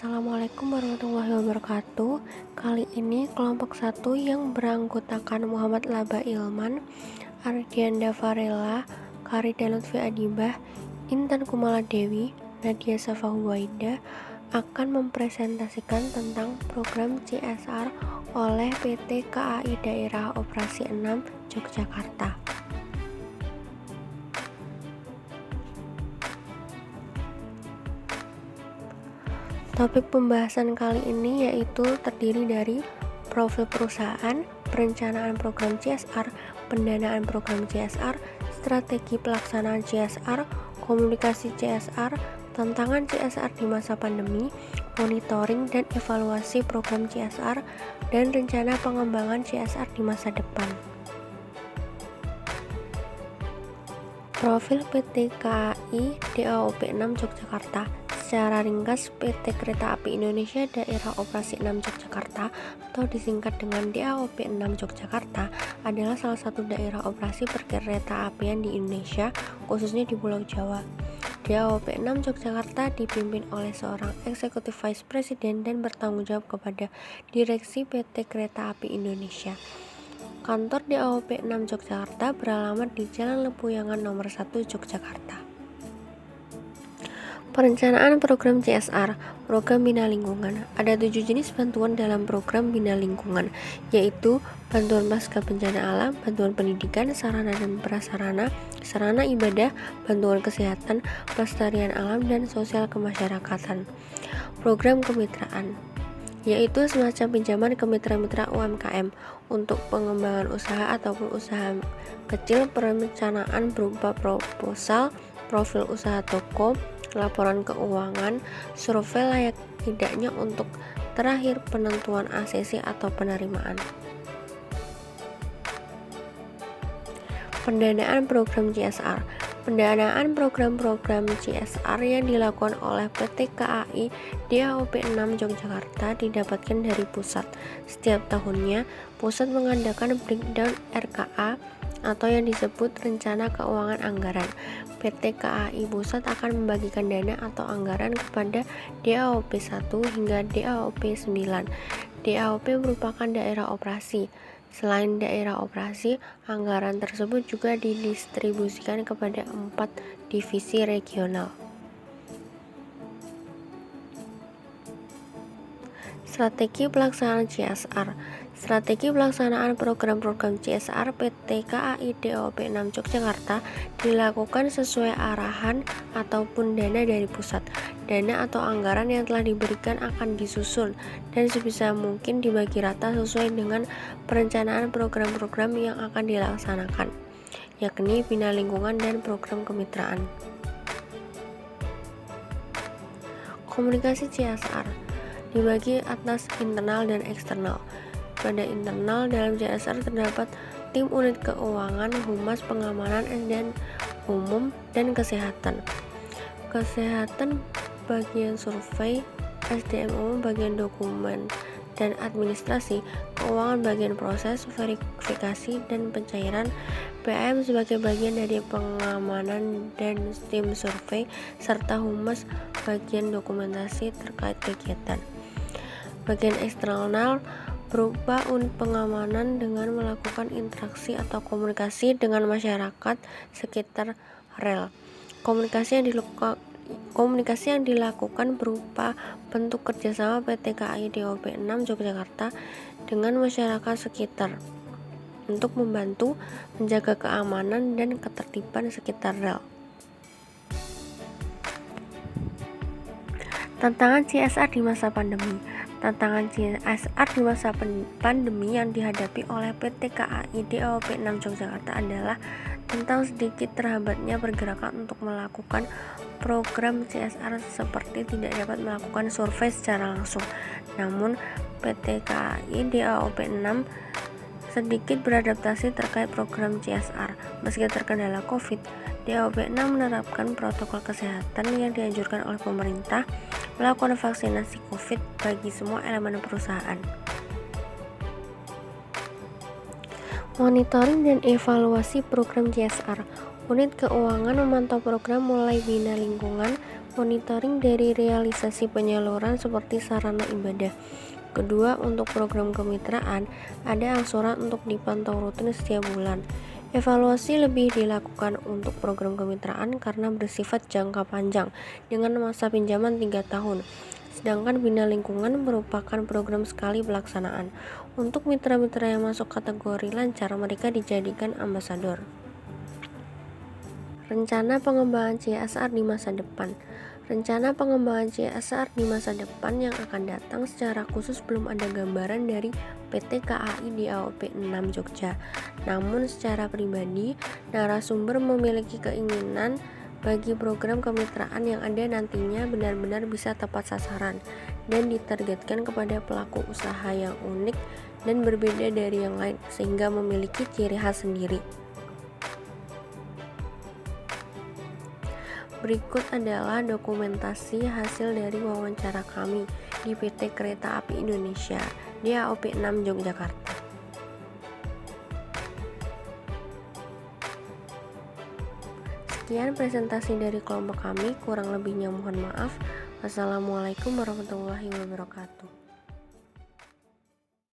Assalamualaikum warahmatullahi wabarakatuh. Kali ini kelompok 1 yang beranggotakan Muhammad Laba Ilman, Ardianda Farella, Karida Lutfi Adibah, Intan Kumala Dewi, Nadia Safa Huwaida akan mempresentasikan tentang program CSR oleh PT KAI Daerah Operasi 6 Yogyakarta. Topik pembahasan kali ini yaitu terdiri dari profil perusahaan, perencanaan program CSR, pendanaan program CSR, strategi pelaksanaan CSR, komunikasi CSR, tantangan CSR di masa pandemi, monitoring dan evaluasi program CSR, dan rencana pengembangan CSR di masa depan. Profil PT KAI DAOP 6 Yogyakarta. Secara ringkas, PT Kereta Api Indonesia Daerah Operasi 6 Yogyakarta atau disingkat dengan DAOP 6 Yogyakarta adalah salah satu daerah operasi perkereta apian di Indonesia, khususnya di Pulau Jawa. DAOP 6 Yogyakarta dipimpin oleh seorang Executive Vice President dan bertanggung jawab kepada Direksi PT Kereta Api Indonesia. Kantor DAOP 6 Yogyakarta beralamat di Jalan Lempuyangan nomor 1 Yogyakarta. Perencanaan program CSR, program bina lingkungan. Ada 7 jenis bantuan dalam program bina lingkungan, yaitu bantuan pasca bencana alam, bantuan pendidikan, sarana dan prasarana, sarana ibadah, bantuan kesehatan, pelestarian alam, dan sosial kemasyarakatan. Program kemitraan, yaitu semacam pinjaman ke mitra-mitra UMKM untuk pengembangan usaha ataupun usaha kecil. Perencanaan berupa proposal, profil usaha toko, laporan keuangan, survei layak tidaknya untuk terakhir penentuan ACC atau penerimaan. Pendanaan program CSR. Pendanaan program-program CSR yang dilakukan oleh PT KAI DAOP 6 Yogyakarta didapatkan dari pusat. Setiap tahunnya, pusat mengadakan breakdown RKA atau yang disebut Rencana Keuangan Anggaran. PT KAI Pusat akan membagikan dana atau anggaran kepada DAOP 1 hingga DAOP 9. DAOP merupakan daerah operasi. Selain daerah operasi, anggaran tersebut juga didistribusikan kepada 4 divisi regional. Strategi pelaksanaan CSR. Strategi pelaksanaan program-program CSR PT KAI DAOP 6 Yogyakarta dilakukan sesuai arahan ataupun dana dari pusat. Dana atau anggaran yang telah diberikan akan disusun dan sebisa mungkin dibagi rata sesuai dengan perencanaan program-program yang akan dilaksanakan, yakni bina lingkungan dan program kemitraan. Komunikasi CSR dibagi atas internal dan eksternal. Pada internal, dalam CSR terdapat tim unit keuangan, humas, pengamanan dan umum, dan kesehatan. Kesehatan bagian survei, SDM umum bagian dokumen dan administrasi, keuangan bagian proses, verifikasi dan pencairan, PM sebagai bagian dari pengamanan dan tim survei, serta humas bagian dokumentasi terkait kegiatan. Bagian eksternal berupa unit pengamanan dengan melakukan interaksi atau komunikasi dengan masyarakat sekitar rel. Komunikasi yang dilakukan berupa bentuk kerjasama PT KAI DAOP 6 Yogyakarta dengan masyarakat sekitar untuk membantu menjaga keamanan dan ketertiban sekitar rel. Tantangan CSR di masa pandemi. Tantangan CSR di masa pandemi yang dihadapi oleh PT KAI DAOP 6 Yogyakarta adalah tentang sedikit terhambatnya pergerakan untuk melakukan program CSR, seperti tidak dapat melakukan survei secara langsung. Namun, PT KAI DAOP 6 sedikit beradaptasi terkait program CSR. Meski terkendala COVID, DAOP 6 menerapkan protokol kesehatan yang dianjurkan oleh pemerintah, melakukan vaksinasi COVID bagi semua elemen perusahaan. Monitoring dan evaluasi program CSR. Unit keuangan memantau program mulai bina lingkungan, monitoring dari realisasi penyaluran seperti sarana ibadah. Kedua, untuk program kemitraan, ada angsuran untuk dipantau rutin setiap bulan. Evaluasi lebih dilakukan untuk program kemitraan karena bersifat jangka panjang dengan masa pinjaman 3 tahun. Sedangkan Bina Lingkungan merupakan program sekali pelaksanaan. Untuk mitra-mitra yang masuk kategori lancar, mereka dijadikan ambasador. Rencana pengembangan CSR di masa depan. Rencana pengembangan CSR di masa depan yang akan datang secara khusus belum ada gambaran dari PT KAI di AOP 6 Jogja. Namun secara pribadi, narasumber memiliki keinginan bagi program kemitraan yang ada nantinya benar-benar bisa tepat sasaran dan ditargetkan kepada pelaku usaha yang unik dan berbeda dari yang lain sehingga memiliki ciri khas sendiri. Berikut adalah dokumentasi hasil dari wawancara kami di PT Kereta Api Indonesia di AOP 6 Yogyakarta. Sekian presentasi dari kelompok kami, kurang lebihnya mohon maaf. Wassalamualaikum warahmatullahi wabarakatuh.